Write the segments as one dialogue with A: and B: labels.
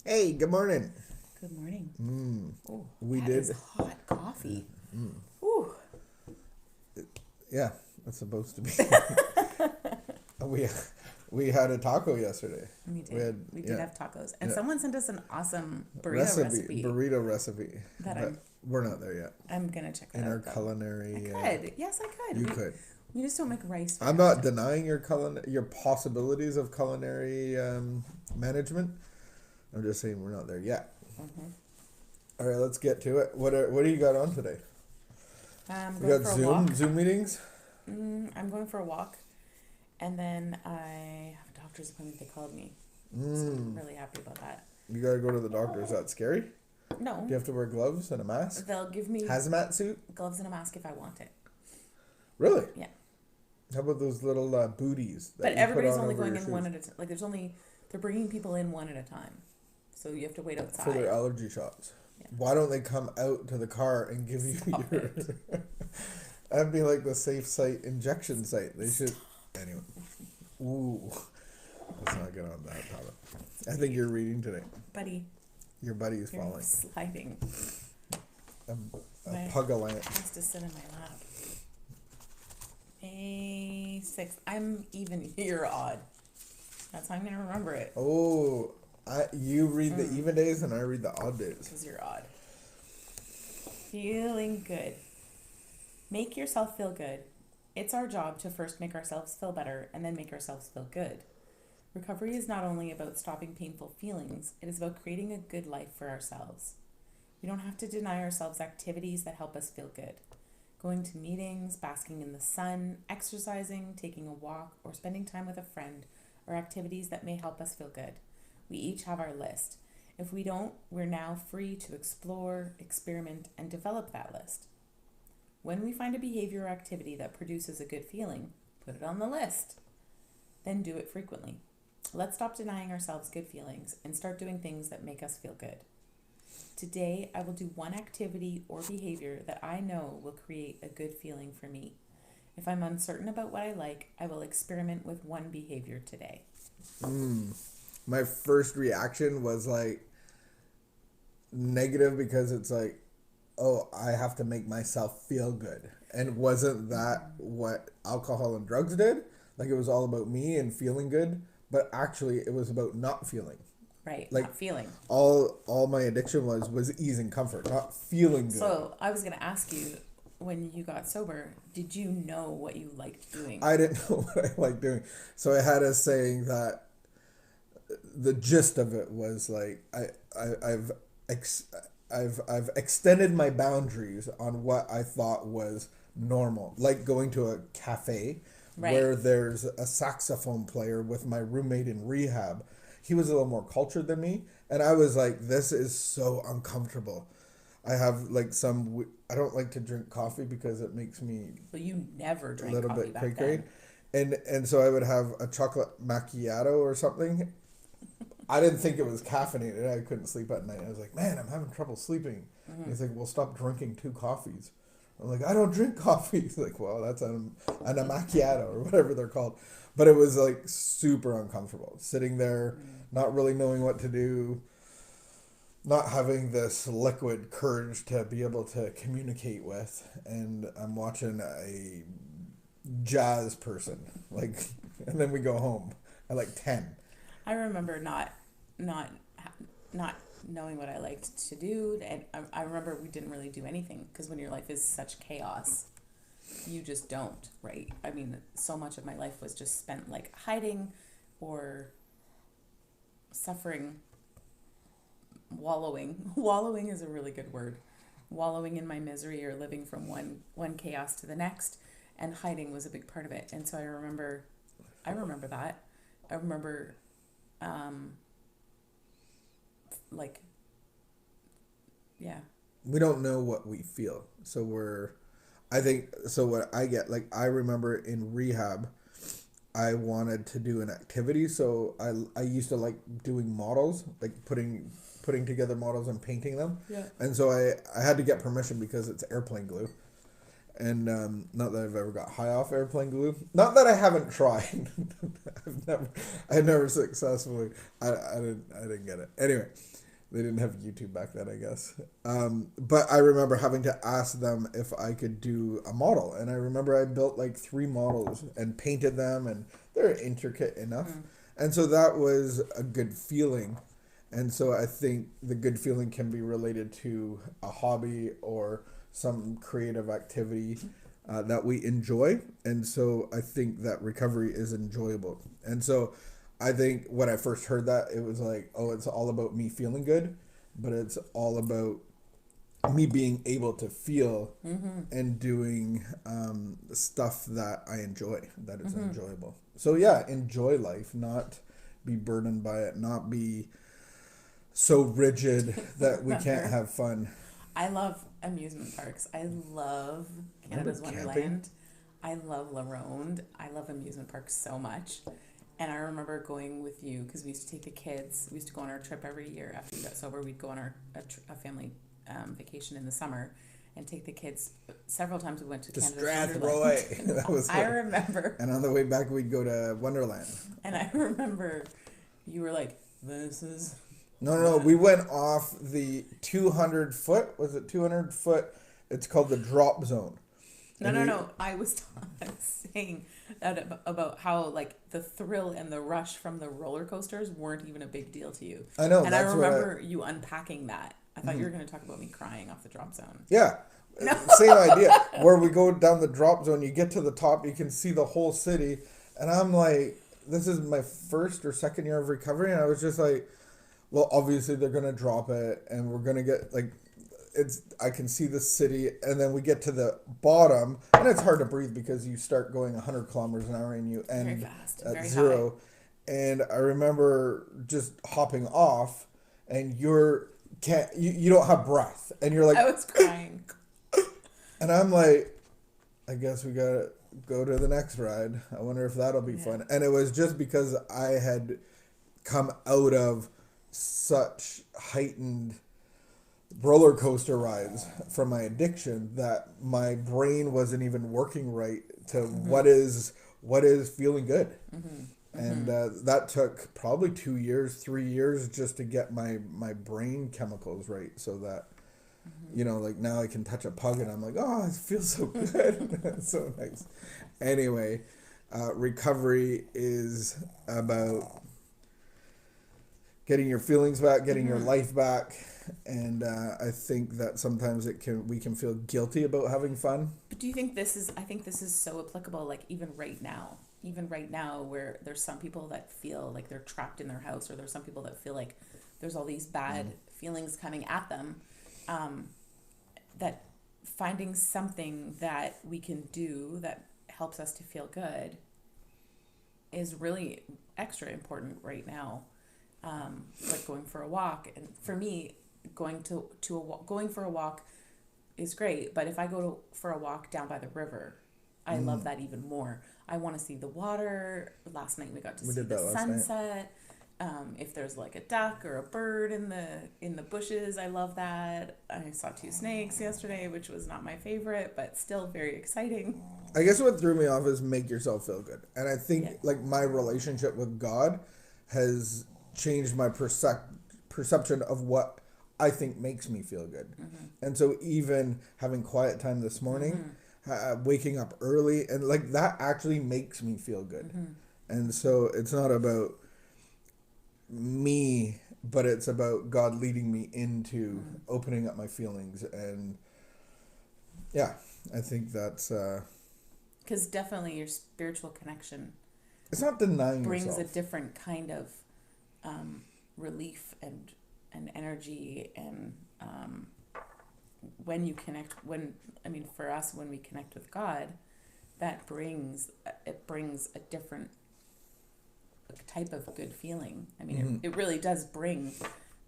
A: Hey, good morning.
B: Good morning. Oh,
A: We
B: that
A: did.
B: is hot coffee. Ooh.
A: Yeah, it's supposed to be. we we had a taco yesterday.
B: We did.
A: We had
B: We did have tacos. And
A: yeah.
B: someone sent us an awesome burrito recipe
A: burrito recipe.
B: that
A: But we're not there yet.
B: I'm going to check that
A: In
B: out.
A: our
B: though.
A: culinary,
B: I could. Yes, I could.
A: you could.
B: We just don't make rice.
A: I'm not denying your possibilities of culinary management. I'm just saying we're not there yet.
B: Mm-hmm.
A: All right, let's get to it. What do you got on today?
B: I'm
A: We
B: going
A: got
B: for a walk.
A: Zoom meetings.
B: I'm going for a walk. And then I have a doctor's appointment. They called me. So I'm really happy about that.
A: You gotta go to the doctor. Is that scary?
B: No.
A: Do you have to wear gloves and a mask?
B: They'll give me
A: Hazmat suit?
B: gloves and a mask if I want it.
A: Really?
B: Yeah.
A: How about those little booties?
B: But everybody's only going in one at a time. Like they're bringing people in one at a time. So you have to wait outside.
A: For their allergy shots.
B: Yeah.
A: Why don't they come out to the car and give you your... That'd be like the safe site injection site. They should... Anyway. Ooh. Let's not get on that topic. I think you're reading today.
B: Buddy.
A: Your buddy is
B: You're
A: falling.
B: sliding.
A: A pug-a-lant.
B: Has to sit in my lap. A6. I'm even. You're odd. That's how I'm gonna remember it.
A: Oh, you read the even days and I read the odd days.
B: Because you're odd. Feeling good. Make yourself feel good. It's our job to first make ourselves feel better and then make ourselves feel good. Recovery is not only about stopping painful feelings, it is about creating a good life for ourselves. We don't have to deny ourselves activities that help us feel good. Going to meetings, basking in the sun, exercising, taking a walk, or spending time with a friend are activities that may help us feel good. We each have our list. If we don't, we're now free to explore, experiment, and develop that list. When we find a behavior or activity that produces a good feeling, put it on the list. Then do it frequently. Let's stop denying ourselves good feelings and start doing things that make us feel good. Today, I will do one activity or behavior that I know will create a good feeling for me. If I'm uncertain about what I like, I will experiment with one behavior today.
A: My first reaction was like negative because it's like, oh, I have to make myself feel good. And wasn't that what alcohol and drugs did? Like it was all about me and feeling good, but actually it was about not feeling.
B: Right,
A: Like
B: not feeling.
A: all my addiction was ease and comfort, not feeling good.
B: So I was going to ask you, when you got sober, did you know what you liked doing?
A: I didn't know what I liked doing. So I had a saying that the gist of it was like I've extended my boundaries on what I thought was normal, like going to a cafe where there's a saxophone player with my roommate in rehab. He was a little more cultured than me, and I was like, this is so uncomfortable. I have like I don't like to drink coffee because it makes me
B: Well, you never
A: a
B: drank
A: little
B: coffee
A: bit
B: back
A: cray-cray.
B: then.
A: And so I would have a chocolate macchiato or something. I didn't think it was caffeinated. I couldn't sleep at night. I was like, man, I'm having trouble sleeping. He's like, well, stop drinking 2 coffees. I'm like, I don't drink coffee. He's like, well, that's an macchiato or whatever they're called. But it was like super uncomfortable. Sitting there, not really knowing what to do, not having this liquid courage to be able to communicate with. And I'm watching a jazz person, like, and then we go home at like 10.
B: I remember not knowing what I liked to do, and I remember we didn't really do anything because when your life is such chaos, you just don't, right? I mean, so much of my life was just spent like hiding or suffering, wallowing. Wallowing is a really good word. Wallowing in my misery or living from one chaos to the next, and hiding was a big part of it. And so I remember that. I remember like, yeah.
A: We don't know what we feel. So what I get, like, I remember in rehab, I wanted to do an activity. So I used to like doing models, like putting together models and painting them.
B: Yeah.
A: And so I had to get permission because it's airplane glue. And not that I've ever got high off airplane glue. Not that I haven't tried. I never successfully. I didn't get it. Anyway, they didn't have YouTube back then, I guess. But I remember having to ask them if I could do a model, and I remember I built like 3 models and painted them, and they're intricate enough, and so that was a good feeling. And so I think the good feeling can be related to a hobby or some creative activity that we enjoy. And so I think that recovery is enjoyable. And so I think when I first heard that, it was like, oh, it's all about me feeling good, but it's all about me being able to feel and doing stuff that I enjoy, that is enjoyable. So yeah, enjoy life, not be burdened by it, not be so rigid that we can't have fun.
B: I love amusement parks. I love Canada's Wonderland. I love La Ronde. I love amusement parks so much. And I remember going with you because we used to take the kids. We used to go on our trip every year after we got sober. We'd go on a family vacation in the summer and take the kids. Several times we went to Canada's Wonderland.
A: That was
B: I remember.
A: And on the way back, we'd go to Wonderland.
B: And I remember you were like, this is...
A: No, we went off the 200 foot. Was it 200 foot? It's called the drop zone.
B: No. I was saying that about how like the thrill and the rush from the roller coasters weren't even a big deal to you.
A: I know.
B: And I remember you unpacking that. I thought you were going to talk about me crying off the drop zone.
A: Yeah. No. Same idea. Where we go down the drop zone, you get to the top, you can see the whole city. And I'm like, this is my first or second year of recovery. And I was just like, well, obviously they're going to drop it and we're going to get like, I can see the city, and then we get to the bottom and it's hard to breathe because you start going 100 kilometers an hour and you end at zero. High. And I remember just hopping off and you don't have breath and you're like,
B: I was crying.
A: And I'm like, I guess we got to go to the next ride. I wonder if that'll be fun. And it was just because I had come out of such heightened roller coaster rides from my addiction that my brain wasn't even working right to what is feeling good. And that took probably 2 years, 3 years just to get my brain chemicals right so that you know, like now I can touch a pug and I'm like, oh, it feels so good. It's so nice. Anyway, recovery is about getting your feelings back, getting your life back, and I think that sometimes we can feel guilty about having fun.
B: But do you think I think this is so applicable, like even right now where there's some people that feel like they're trapped in their house, or there's some people that feel like there's all these bad feelings coming at them, that finding something that we can do that helps us to feel good is really extra important right now. Like going for a walk, and for me, going for a walk is great. But if I go for a walk down by the river, I love that even more. I want to see the water. Last night we got to see the sunset. If there's like a duck or a bird in the bushes, I love that. I saw 2 snakes yesterday, which was not my favorite, but still very exciting.
A: I guess what threw me off is make yourself feel good, and I think like my relationship with God has changed my perception of what I think makes me feel good. And so even having quiet time this morning, waking up early, and like that actually makes me feel good. And so it's not about me, but it's about God leading me into opening up my feelings. And yeah, I think that's
B: because definitely your spiritual connection,
A: it's not denying
B: brings
A: yourself.
B: A different kind of relief and energy, and when you connect, for us, when we connect with God, that brings a different type of good feeling. It really does bring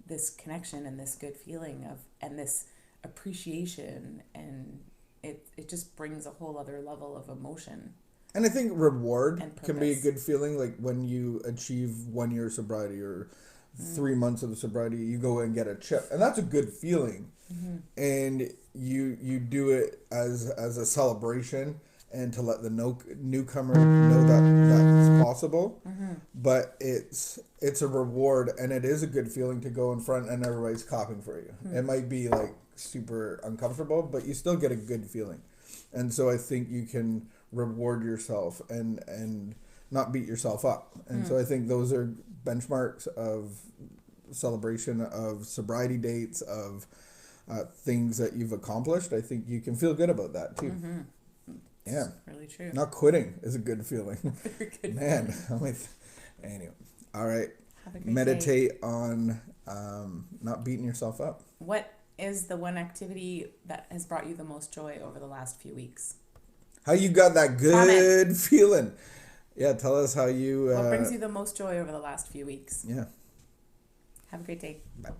B: this connection and this good feeling and this appreciation, and it just brings a whole other level of emotion.
A: And I think reward can be a good feeling, like when you achieve 1 year sobriety or 3 months of sobriety, you go and get a chip, and that's a good feeling. And you do it as a celebration and to let the newcomer know that that's possible. But it's a reward, and it is a good feeling to go in front and everybody's clapping for you. It might be like super uncomfortable, but you still get a good feeling. And so I think you can reward yourself and not beat yourself up. And so I think those are benchmarks of celebration, of sobriety dates, of things that you've accomplished. I think you can feel good about that too. Yeah,
B: really true.
A: Not quitting is a good feeling.
B: Very good.
A: Man, anyway, all right.
B: Have a great
A: Meditate
B: day.
A: on not beating yourself up.
B: What is the one activity that has brought you the most joy over the last few weeks?
A: How you got that good feeling? Yeah, tell us how you.
B: What brings you the most joy over the last few weeks?
A: Yeah.
B: Have a great day.
A: Bye.